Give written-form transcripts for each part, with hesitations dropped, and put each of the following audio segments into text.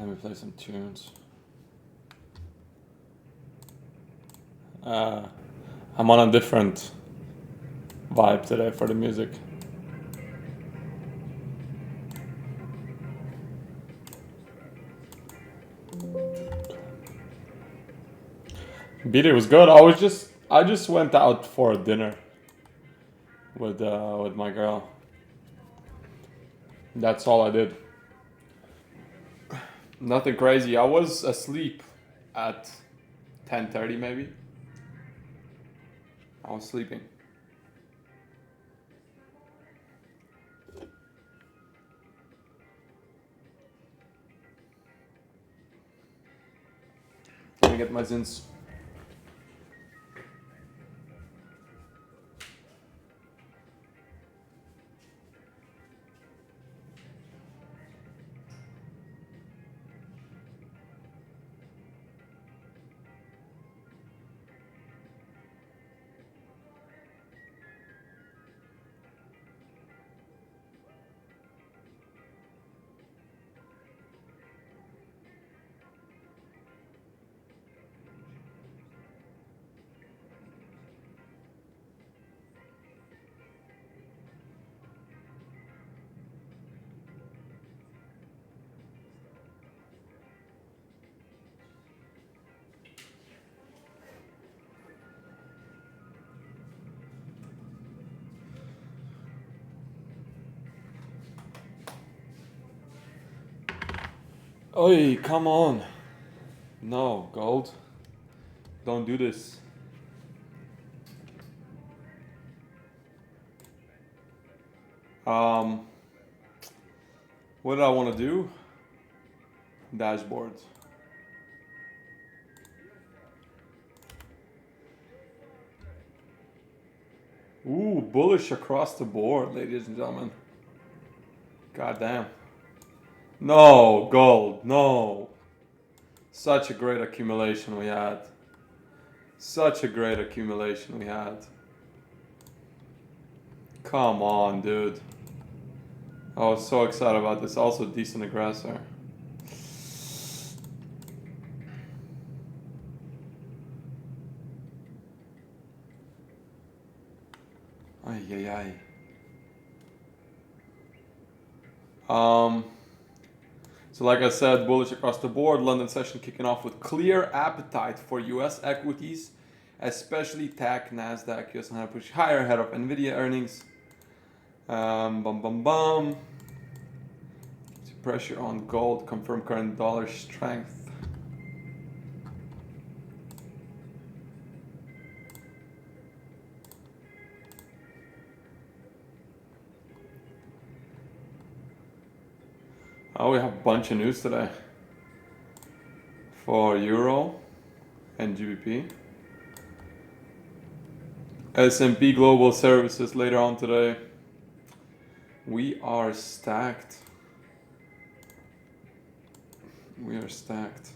Let me play some tunes. I'm on a different vibe today for the music. BD was good. I just went out for dinner with my girl. That's all I did. Nothing crazy. I was asleep at 10:30 maybe. I was sleeping. Let me get my zins. Oi, come on. No, gold. Don't do this. What did I want to do? Dashboard. Ooh, bullish across the board, ladies and gentlemen. God damn. No, gold, no. Such a great accumulation we had. Such a great accumulation we had. Come on, dude. I was so excited about this. Also decent aggressor. Ay, ay, ay. So like I said, bullish across the board. London session kicking off with clear appetite for US equities, especially tech, Nasdaq, US 100 push higher ahead of Nvidia earnings. Pressure on gold, confirm current dollar strength. Oh, we have a bunch of news today for Euro and GBP. S&P Global Services later on today. We are stacked. We are stacked.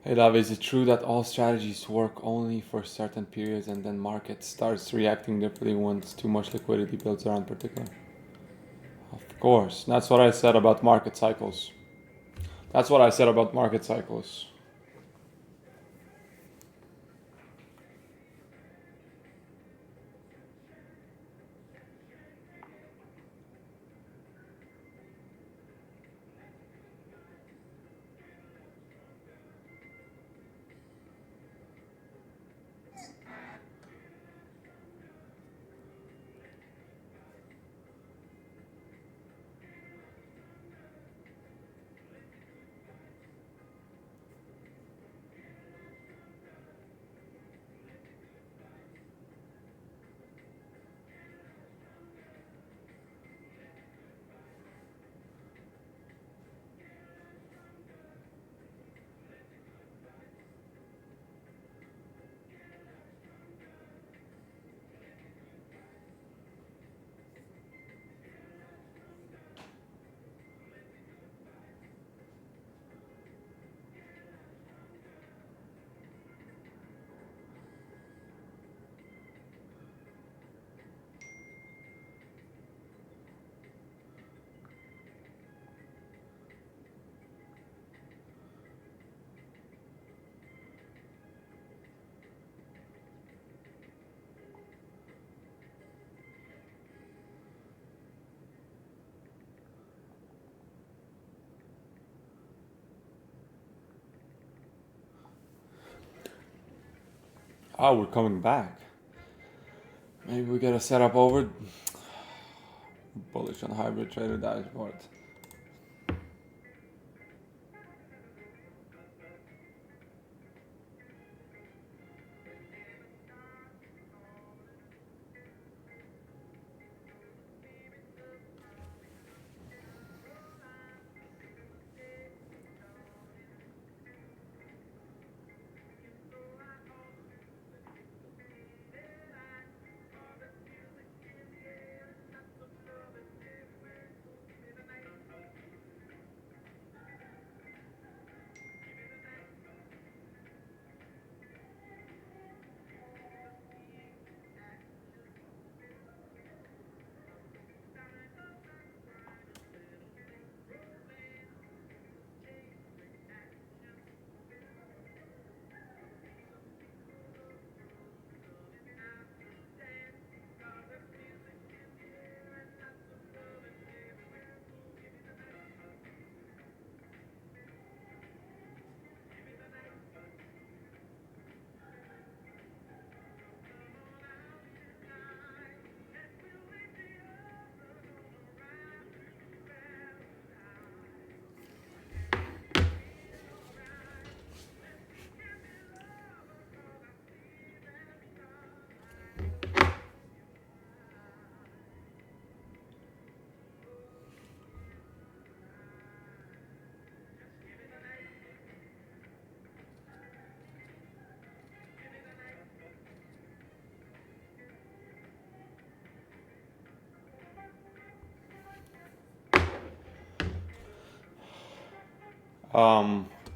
Hey love, is it true that all strategies work only for certain periods and then market starts reacting differently once too much liquidity builds around particular? Of course. That's what I said about market cycles. That's what I said about market cycles. Oh, we're coming back. Maybe we gotta set up over bullish on hybrid trader dashboard.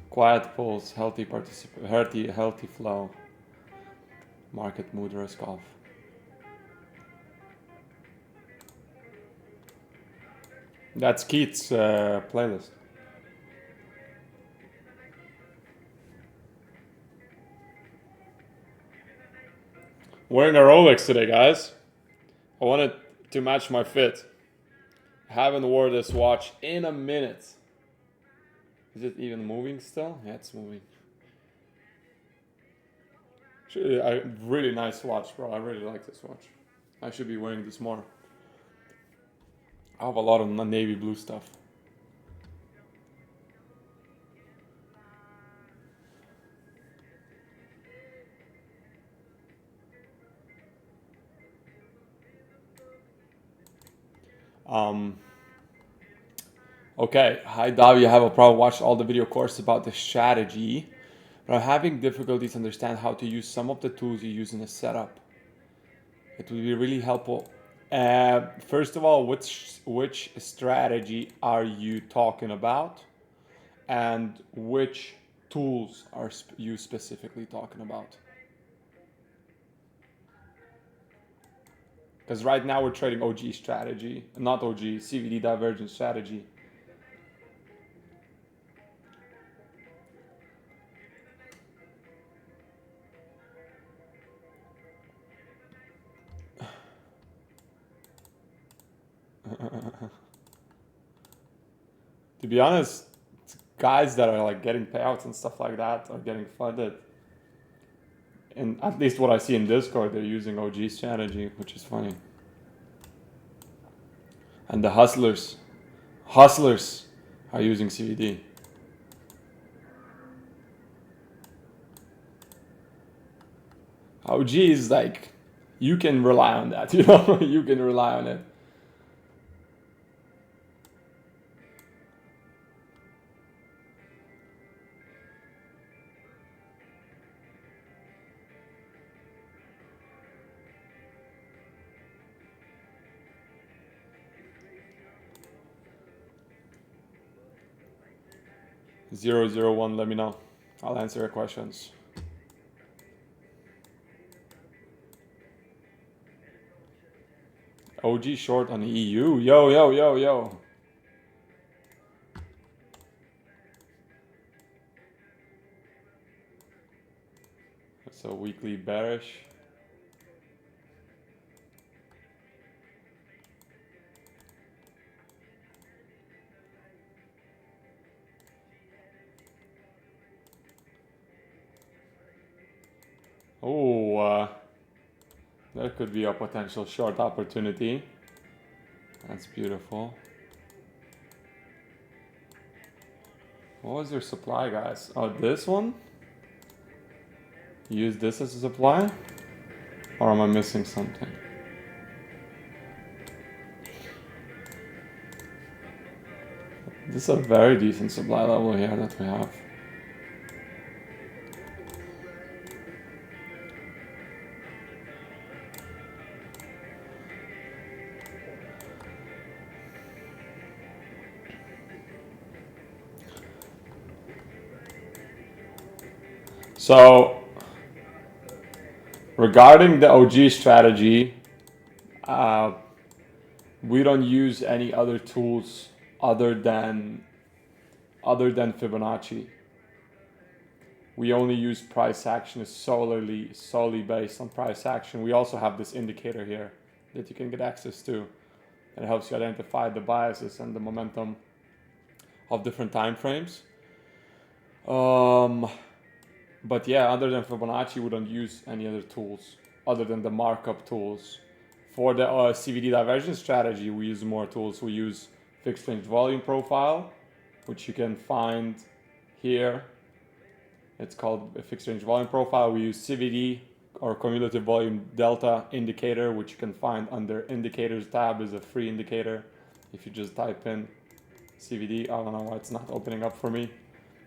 Quiet pulse, healthy flow, market mood risk off. That's Keith's playlist. Wearing a Rolex today, guys. I wanted to match my fit. Haven't worn this watch in a minute. Is it even moving still? Yeah, it's moving. A really nice watch, bro. I really like this watch. I should be wearing this more. I have a lot of navy blue stuff. Okay, hi Dovy, I have a problem. Watched all the video courses about the strategy, but I'm having difficulties understand how to use some of the tools you use in a setup. It would be really helpful. First of all, which strategy are you talking about, and which tools are you specifically talking about? Because right now we're trading OG strategy, not OG, CVD divergence strategy. To be honest, guys that are like getting payouts and stuff like that are getting funded. And at least what I see in Discord, they're using OG strategy, which is funny. And the hustlers are using CVD. OG is like, you can rely on that, you know, you can rely on it. .001, let me know. I'll answer your questions. OG short on EU. Yo, yo, yo, yo. It's a weekly bearish. Oh, there could be a potential short opportunity. That's beautiful. What was your supply, guys? Oh, this one? Use this as a supply? Or am I missing something? This is a very decent supply level here that we have. So, regarding the OG strategy, we don't use any other tools other than Fibonacci. We only use price action solely based on price action. We also have this indicator here that you can get access to. And it helps you identify the biases and the momentum of different time frames. But yeah, other than Fibonacci, we don't use any other tools other than the markup tools. For the CVD divergence strategy, we use more tools. We use fixed range volume profile, which you can find here. It's called a fixed range volume profile. We use CVD or cumulative volume delta indicator, which you can find under indicators tab, is a free indicator. If you just type in CVD, I don't know why it's not opening up for me,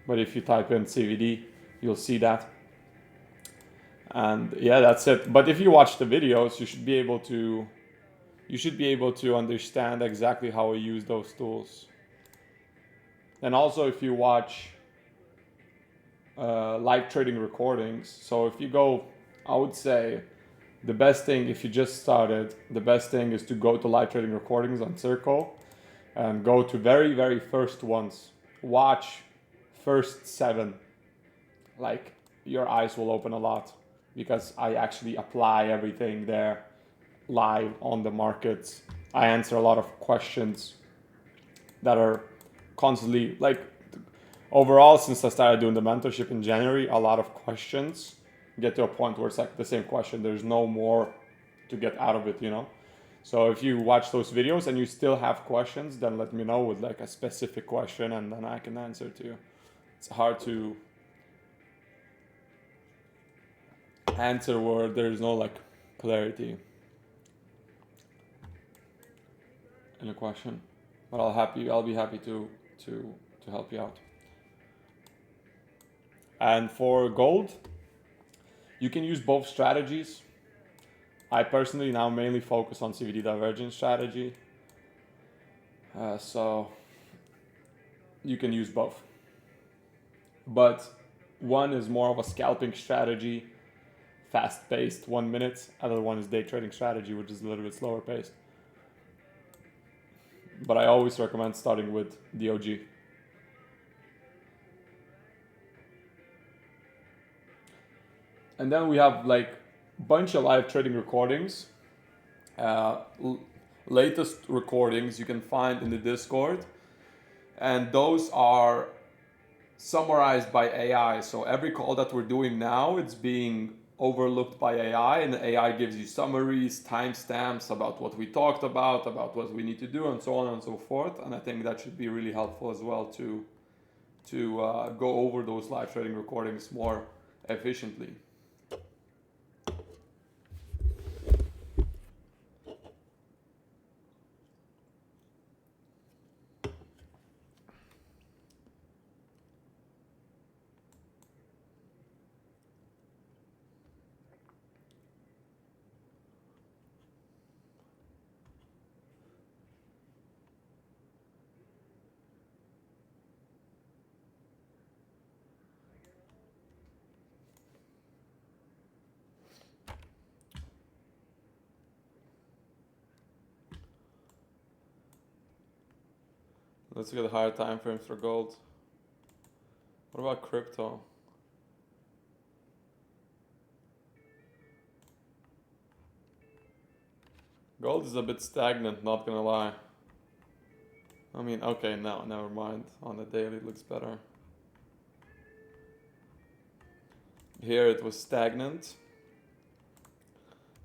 but if you type in CVD, you'll see that. And yeah, that's it. But if you watch the videos, you should be able to understand exactly how we use those tools. And also, if you watch live trading recordings, so if you go, I would say the best thing, if you just started, the best thing is to go to live trading recordings on Circle and go to very, very first ones. Watch first 7. Like, your eyes will open a lot, because I actually apply everything there live on the markets. I answer a lot of questions that are constantly, like, overall, since I started doing the mentorship in January, a lot of questions get to a point where it's like the same question. There's no more to get out of it, you know? So if you watch those videos and you still have questions, then let me know with like a specific question and then I can answer to you. It's hard to answer where there's no like clarity in a question. But I'll be happy to help you out. And for gold, you can use both strategies. I personally now mainly focus on CVD divergence strategy. So you can use both. But One is more of a scalping strategy, fast-paced, 1 minute. Other one is day trading strategy, which is a little bit slower paced. But I always recommend starting with the OG. And then we have like bunch of live trading recordings. Uh, Latest recordings you can find in the Discord, and those are summarized by AI. So every call that we're doing now, it's being overlooked by AI, and the AI gives you summaries, timestamps about what we talked about what we need to do, and so on and so forth. And I think that should be really helpful as well to go over those live trading recordings more efficiently. Let's look at the higher time frames for gold. What about crypto? Gold is a bit stagnant, not gonna lie. I mean, okay, no, never mind. On the daily it looks better. Here it was stagnant.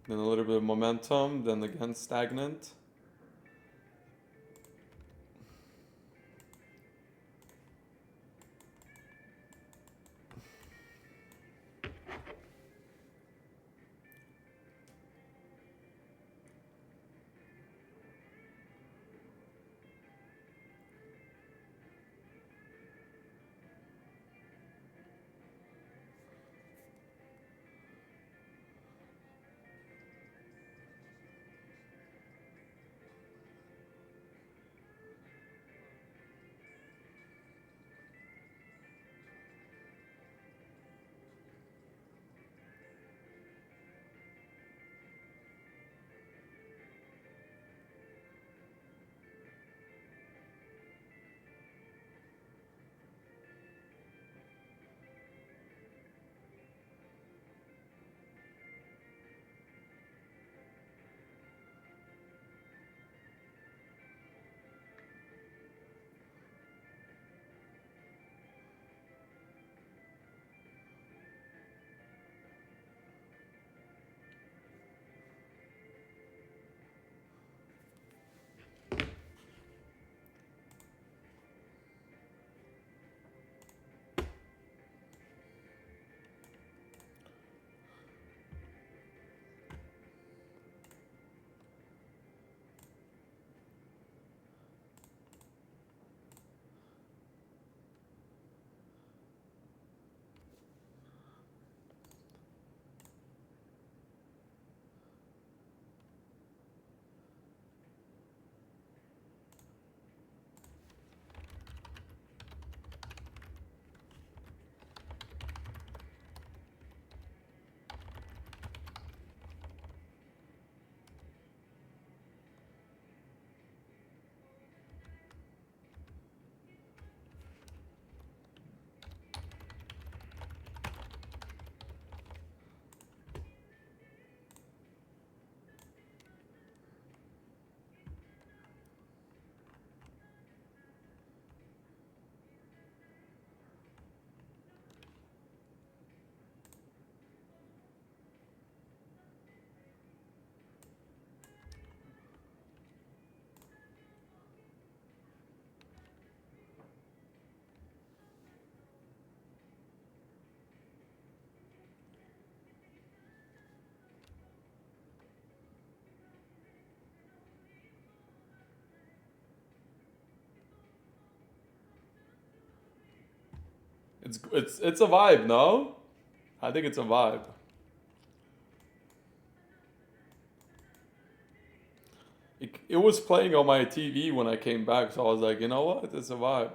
Then a little bit of momentum, then again stagnant. It's a vibe, no? I think it's a vibe. It was playing on my TV when I came back, so I was like, you know what? It's a vibe.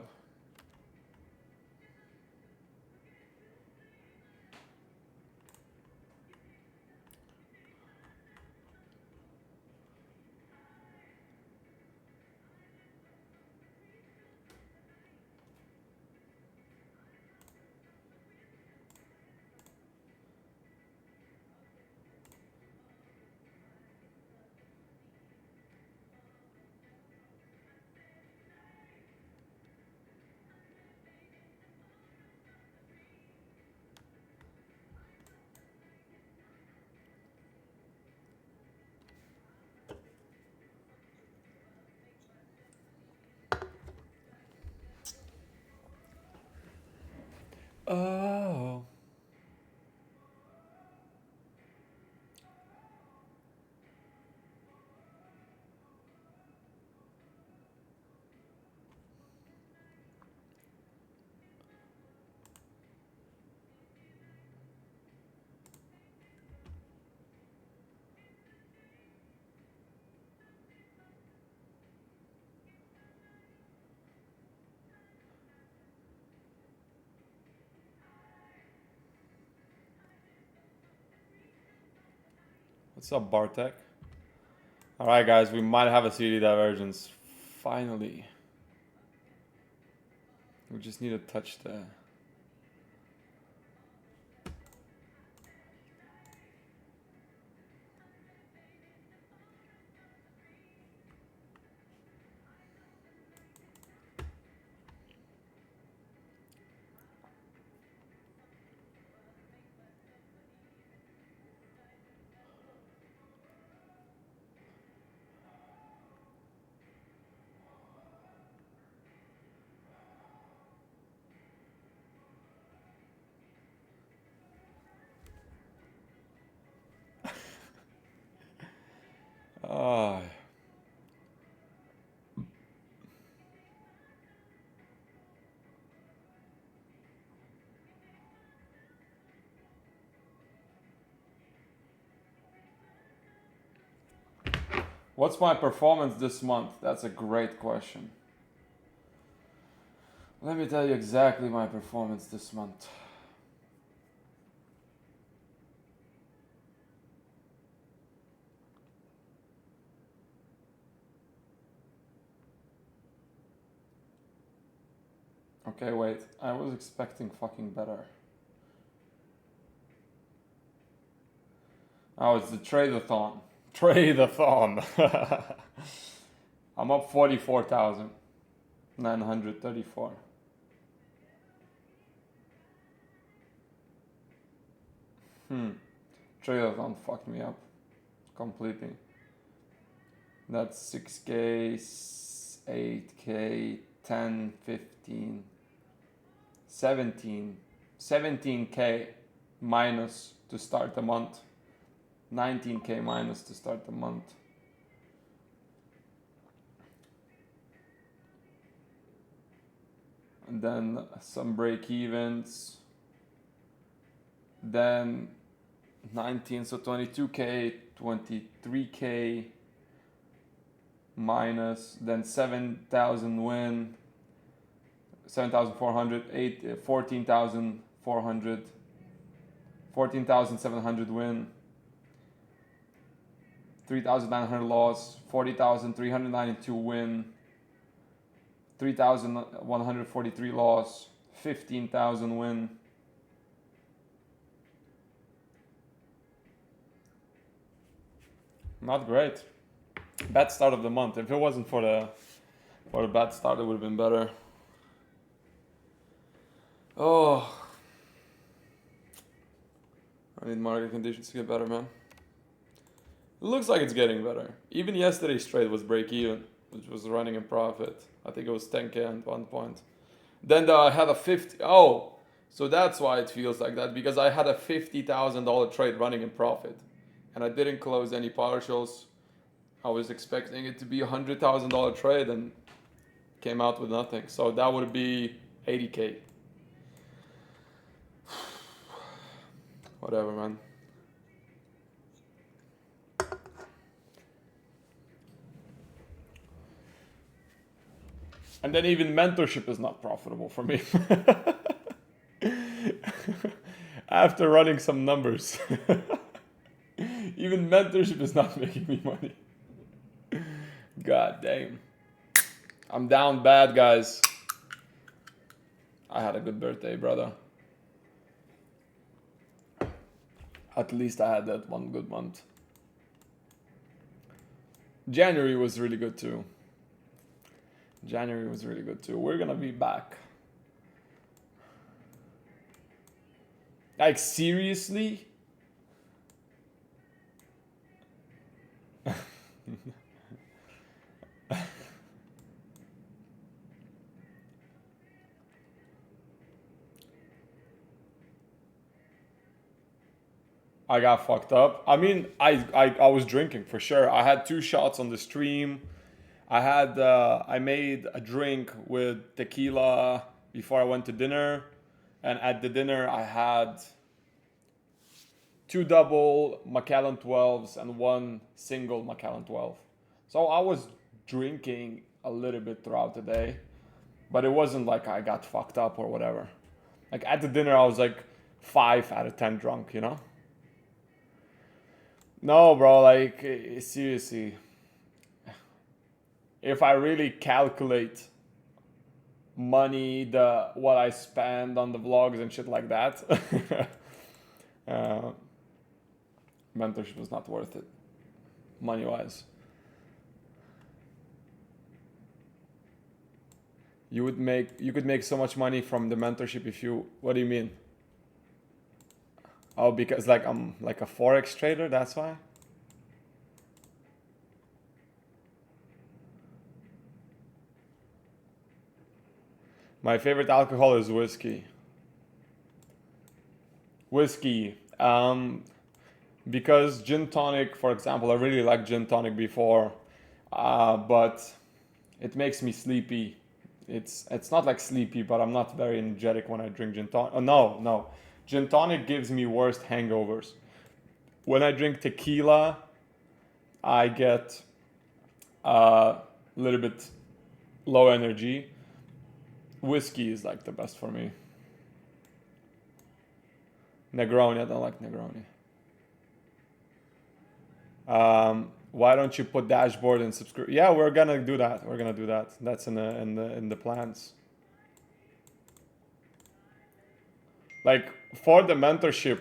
What's up, Bartek? Alright, guys, we might have a CD divergence. Finally. We just need to touch the... Ah. What's my performance this month? That's a great question. Let me tell you exactly my performance this month. Okay, wait. I was expecting fucking better. Oh, it's the trade-a-thon. Trade-a-thon. I'm up 44,934. Trade-a-thon fucked me up completely. That's 6K, 8K, 10, 15, 17K minus to start the month. 19K minus to start the month. And then some break evens. Then 19, so 22K, 23K minus, then 7,000 win, 7,400, 14,400, 14,700 win, 3,900 loss, 40,392 win, 3,143 loss, 15,000 win. Not great. Bad start of the month. If it wasn't for the bad start, it would have been better. Oh, I need market conditions to get better, man. It looks like it's getting better. Even yesterday's trade was break even, which was running in profit. I think it was 10K at one point. Then I had a 50. Oh, so that's why it feels like that, because I had a $50,000 trade running in profit, and I didn't close any partials. I was expecting it to be a $100,000 trade and came out with nothing. So that would be 80K. Whatever, man. And then even mentorship is not profitable for me. After running some numbers. Even mentorship is not making me money. God damn. I'm down bad, guys. I had a good birthday, brother. At least I had that one good month. January was really good too. We're gonna be back. Like, seriously? I got fucked up. I mean, I was drinking for sure. I had 2 shots on the stream. I made a drink with tequila before I went to dinner, and at the dinner I had 2 double Macallan 12s and 1 single Macallan 12. So I was drinking a little bit throughout the day, but it wasn't like I got fucked up or whatever. Like, at the dinner I was like 5 out of 10 drunk, you know? No, bro, like seriously, if I really calculate money, the what I spend on the vlogs and shit like that, uh, mentorship was not worth it, money wise. You could make so much money from the mentorship if you. What do you mean? Oh, because like I'm like a forex trader. That's why. My favorite alcohol is whiskey. Whiskey. Because gin tonic, for example, I really like gin tonic before, but it makes me sleepy. It's not like sleepy, but I'm not very energetic when I drink gin tonic. Oh, no, no, gin tonic gives me worst hangovers. When I drink tequila, I get a little bit low energy. Whiskey is like the best for me. Negroni, I don't like Negroni. Why don't you put dashboard and subscribe? Yeah, we're gonna do that. We're gonna do that. That's in the plans. Like for the mentorship,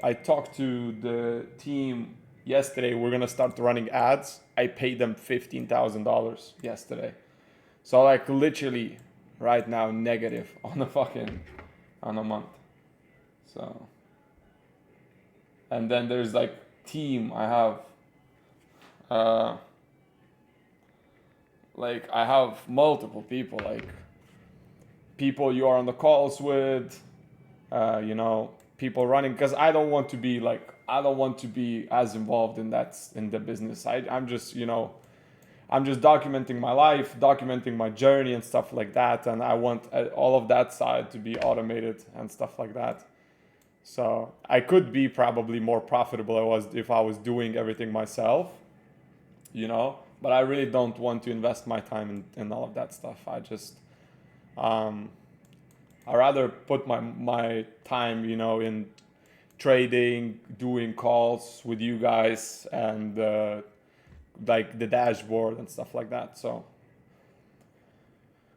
I talked to the team yesterday. We're gonna start running ads. I paid them $15,000 yesterday. So like literally, right now negative on a fucking on a month. So and then there's like team I have uh like I have multiple people, like people you are on the calls with, people running, because I don't want to be as involved in that in the business. I'm just I'm just documenting my life, documenting my journey and stuff like that, and I want all of that side to be automated and stuff like that. So I could be probably more profitable I was if I was doing everything myself, but I really don't want to invest my time in all of that stuff. Um, I rather put my time, in trading, doing calls with you guys, and like the dashboard and stuff like that. So,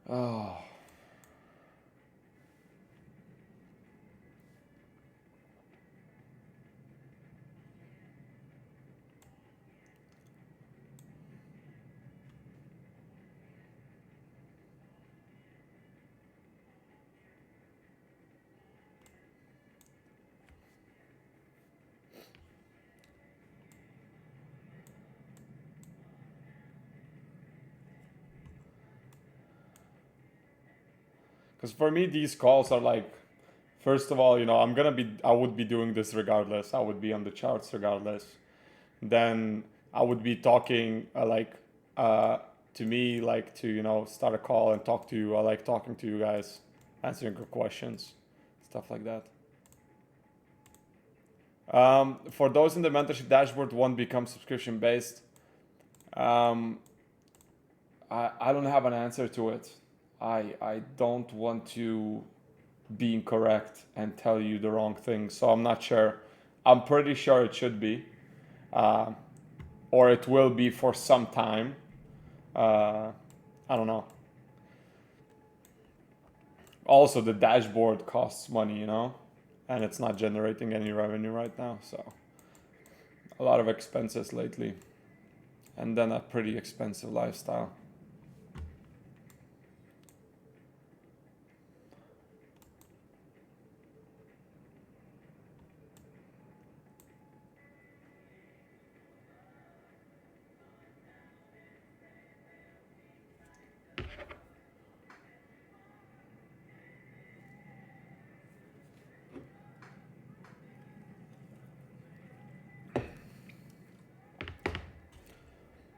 oh, because for me these calls are like, first of all, I would be doing this regardless. I would be on the charts regardless. Then I would be talking uh, to me, like to start a call and talk to you. I like talking to you guys, answering your questions, stuff like that. For those in the mentorship dashboard, won't become subscription based. Um, I don't have an answer to it. I don't want to be incorrect and tell you the wrong thing, so I'm not sure. I'm pretty sure it should be, uh, or it will be for some time. Uh, I don't know. Also, the dashboard costs money, and it's not generating any revenue right now. So, a lot of expenses lately, and then a pretty expensive lifestyle.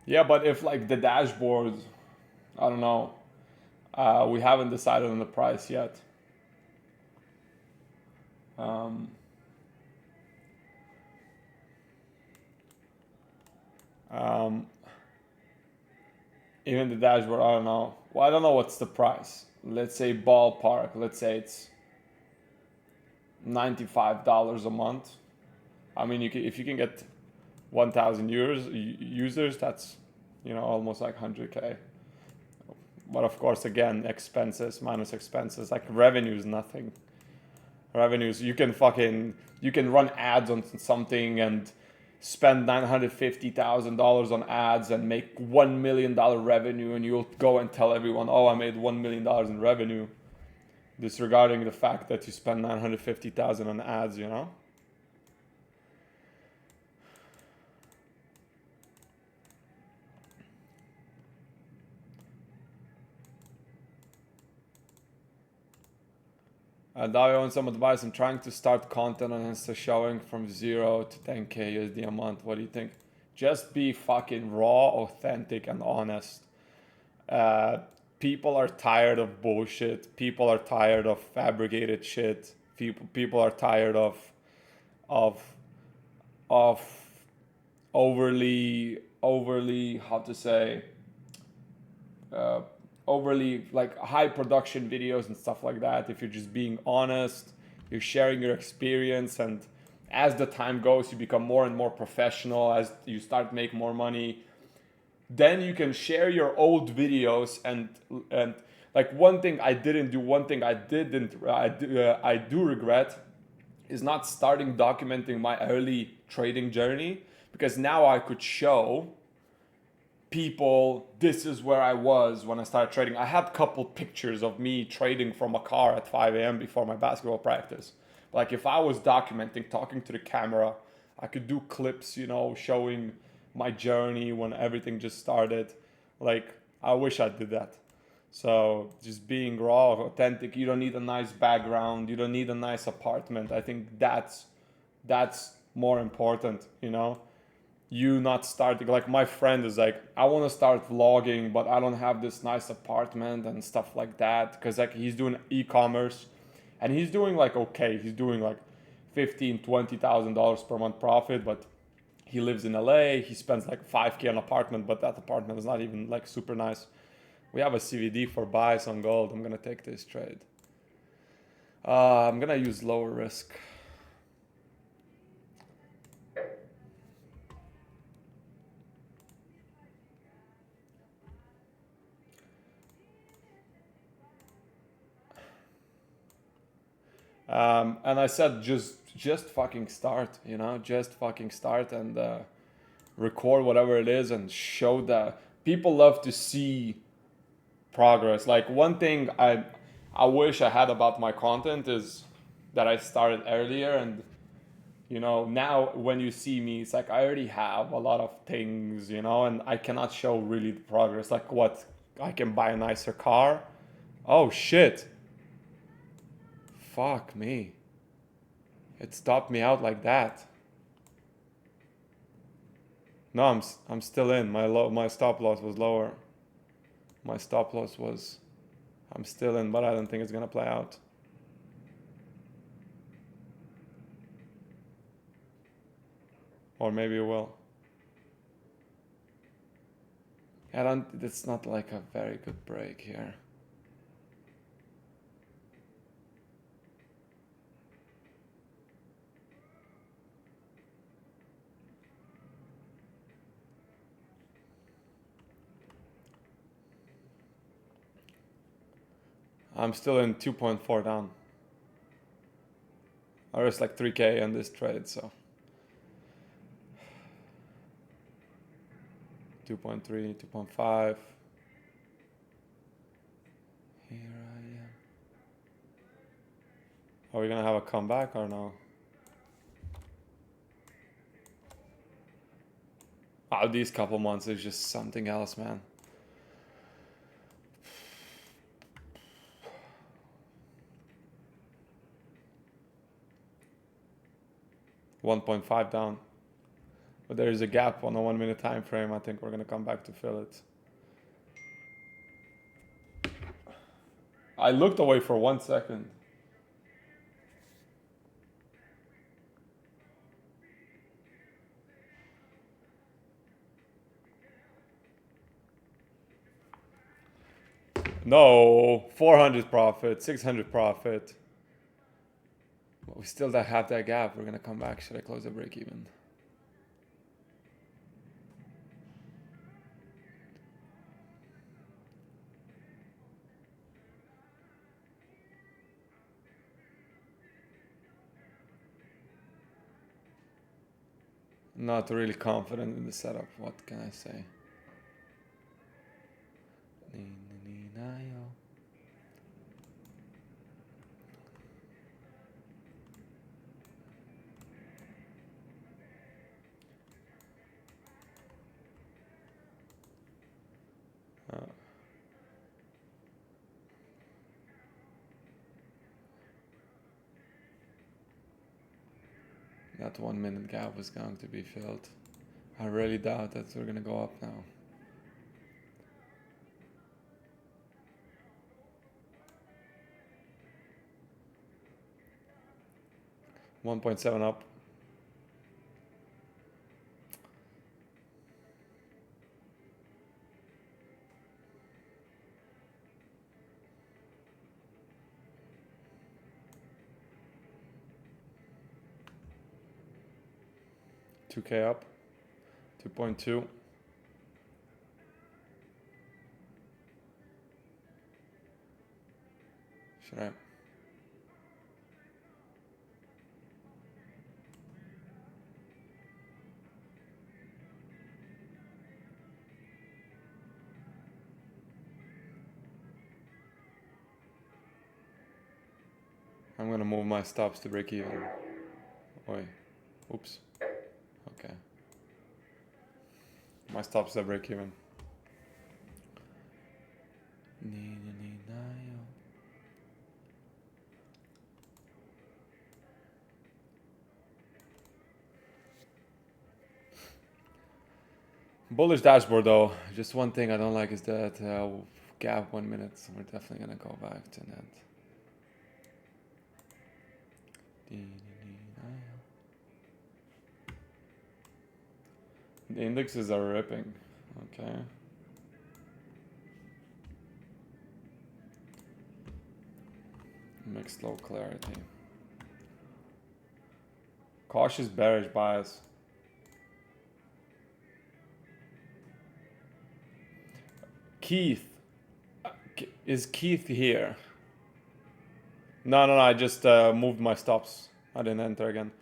Yeah, but if like the dashboard, I don't know, we haven't decided on the price yet. Um, um, Even the dashboard, I don't know. Well, I don't know what's the price. Let's say ballpark. Let's say it's $95 a month. I mean, if you can get 1,000 users, that's, you know, almost like 100K. But of course, again, expenses minus expenses, like revenue is nothing. Revenues, you can run ads on something and spend $950,000 on ads and make $1 million revenue, and you'll go and tell everyone, oh, I made $1 million in revenue, disregarding the fact that you spend $950,000 on ads, you know? Dovy owns some advice. I'm trying to start content on Insta showing from 0 to 10K USD a month. What do you think? Just be fucking raw, authentic, and honest. People are tired of bullshit. People are tired of fabricated shit. People are tired of of overly how to say overly like high production videos and stuff like that. If you're just being honest, you're sharing your experience, and as the time goes, you become more and more professional. As you start making more money, then you can share your old videos. And like one thing I do regret is not starting documenting my early trading journey, because now I could show people this is where I was when I started trading. I had a couple pictures of me trading from a car at 5 a.m. before my basketball practice. Like if I was documenting, talking to the camera, I could do clips, you know, showing my journey when everything just started. Like I wish I did that. So just being raw, authentic. You don't need a nice background. You don't need a nice apartment. I think that's more important, you know. You not starting, like my friend is like, I want to start vlogging, but I don't have this nice apartment and stuff like that, because like he's doing e-commerce and he's doing like okay, he's doing like $15,000-$20,000 per month profit, but he lives in LA. He spends like 5K on an apartment, but that apartment is not even like super nice. We have a CVD for buys on gold. I'm gonna take this trade. I'm gonna use lower risk. And I said, just fucking start, you know, just fucking start and record whatever it is and show that people love to see progress. Like one thing I wish I had about my content is that I started earlier, and you know, now when you see me, it's like I already have a lot of things, you know, and I cannot show really the progress. Like what, I can buy a nicer car. Oh shit. Fuck me. It stopped me out like that. No, I'm still in. My stop loss was lower. My stop loss was, I'm still in, but I don't think it's gonna play out. Or maybe it will. It's not like a very good break here. I'm still in 2.4 down. I risked like 3K on this trade, so 2.3, 2.5. Here I am. Are we gonna have a comeback or no? Oh, these couple months is just something else, man. $1.5 down. But there is a gap on a 1 minute time frame. I think we're gonna come back to fill it. I looked away for 1 second. No, 400 profit, 600 profit. But we still have that gap. We're gonna come back. Should I close the break even? Not really confident in the setup. What can I say? That 1 minute gap was going to be filled. I really doubt that we're gonna go up now. $1.7 up. $2K up. 2.2. Should I? I'm gonna move my stops to break even. Oi. Oops. Okay. My stops are break even. Bullish dashboard though. Just one thing I don't like is that gap 1 minute. So we're definitely gonna go back to that. The indexes are ripping. Okay. Mixed low clarity. Cautious bearish bias. Keith. Is Keith here? No, I just moved my stops. I didn't enter again.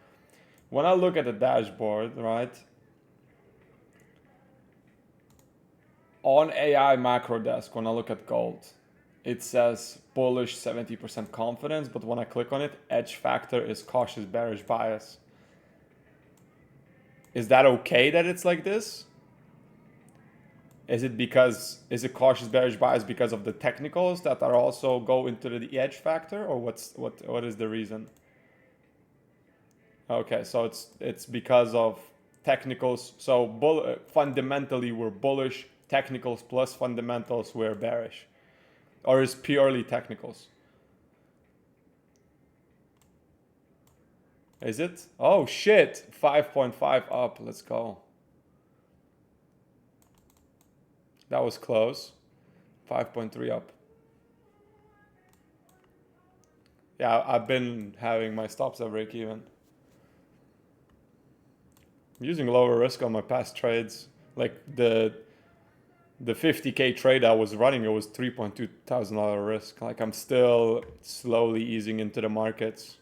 When I look at the dashboard, right? On AI macro desk, when I look at gold, it says bullish 70% confidence, but when I click on it, edge factor is cautious bearish bias. Is that okay that it's like this? Is it cautious bearish bias because of the technicals that are also go into the edge factor, or what is the reason? Okay, so it's because of technicals. So fundamentally we're bullish, technicals plus fundamentals we're bearish, or is purely technicals? Is it? Oh shit, 5.5 up. Let's go. That was close. 5.3 up. Yeah, I've been having my stops at break even. I'm using lower risk on my past trades. Like the 50K trade I was running, it was $3.2 thousand risk. Like I'm still slowly easing into the markets.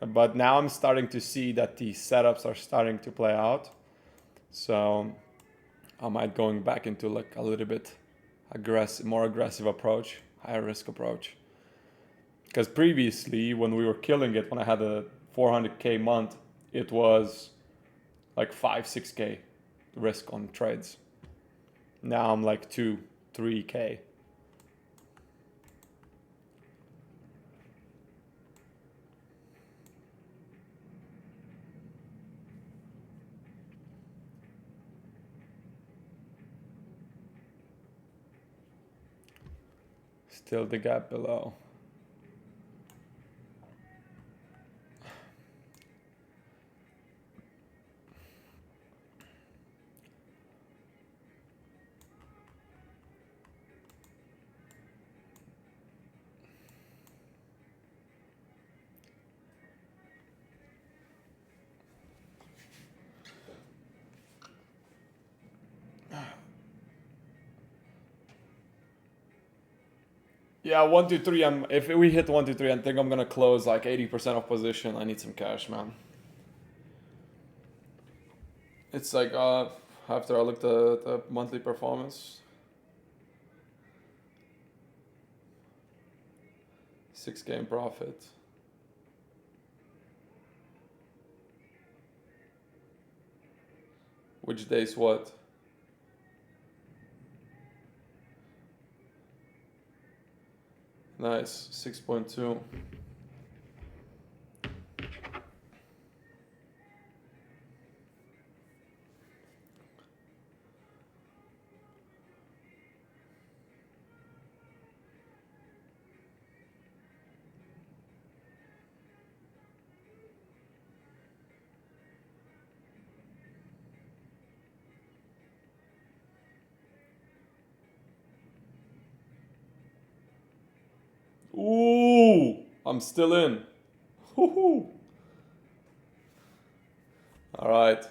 But now I'm starting to see that the setups are starting to play out. So I might going back into like a little bit more aggressive approach, higher risk approach. Because previously when we were killing it, when I had a 400K month, it was like 5-6K risk on trades. Now I'm like 2-3K. Still the gap below. Yeah, 1, 2, 3. If we hit 1, 2, 3, I think I'm gonna close like 80% of position. I need some cash, man. It's like after I looked at the monthly performance, 6K profit. Which day's what? Nice, 6.2. Ooh, I'm still in. Woohoo! All right.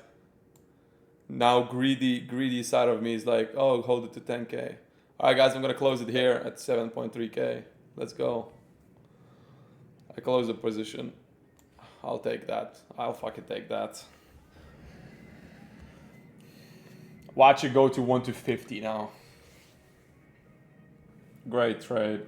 Now greedy side of me is like, oh, hold it to 10K. All right, guys, I'm gonna close it here at 7.3K. Let's go. I close the position. I'll take that. I'll fucking take that. Watch it go to 1 to 50 now. Great trade.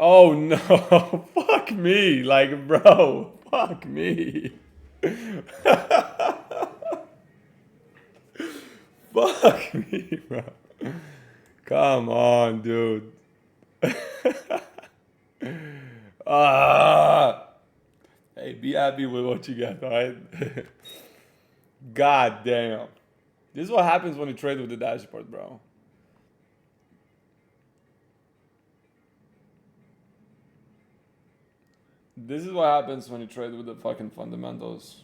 Oh no, fuck me, like bro, fuck me. Fuck me, bro. Come on, dude. Ah. Hey, be happy with what you got, alright? God damn. This is what happens when you trade with the dashboard, bro. This is what happens when you trade with the fucking fundamentals.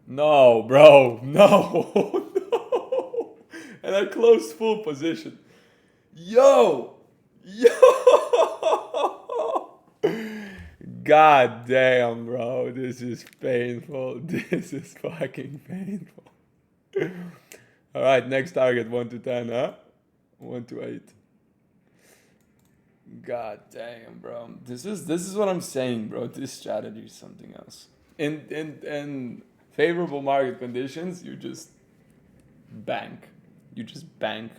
No, bro. No. No. And I closed full position. Yo. Yo. God damn, bro. This is painful. This is fucking painful. All right, next target 1 to 10, huh? 1 to 8. God damn, bro. This is what I'm saying, bro. This strategy is something else. In favorable market conditions, you just bank. You just bank.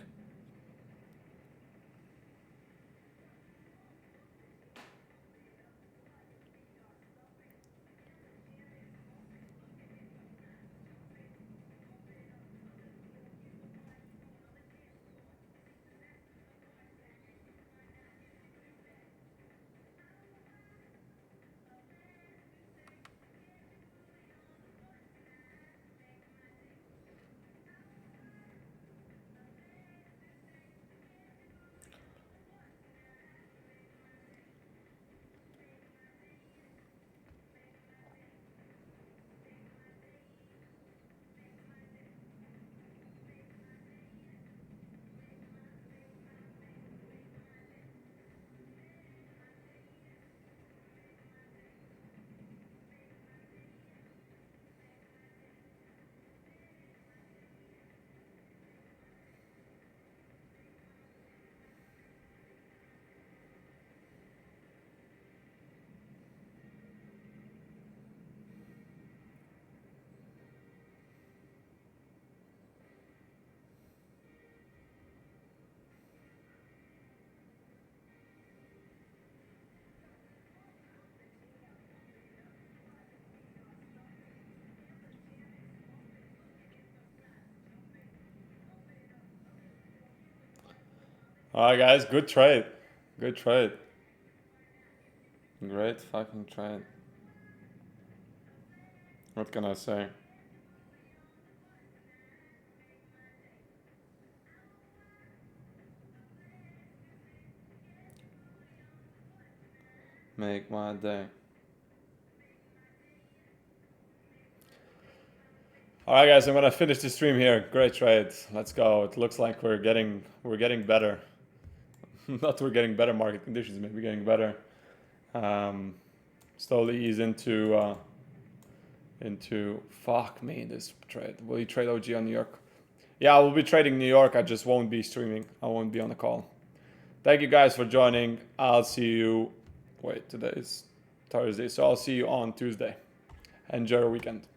All right, guys. Good trade. Good trade. Great fucking trade. What can I say? Make my day. All right, guys, I'm gonna finish the stream here. Great trade. Let's go. It looks like we're getting better. Not we're getting better market conditions. Maybe getting better. Slowly ease into fuck me this trade. Will you trade OG on New York? Yeah, I will be trading New York. I just won't be streaming. I won't be on the call. Thank you guys for joining. I'll see you. Wait, today is Thursday, so I'll see you on Tuesday. Enjoy your weekend.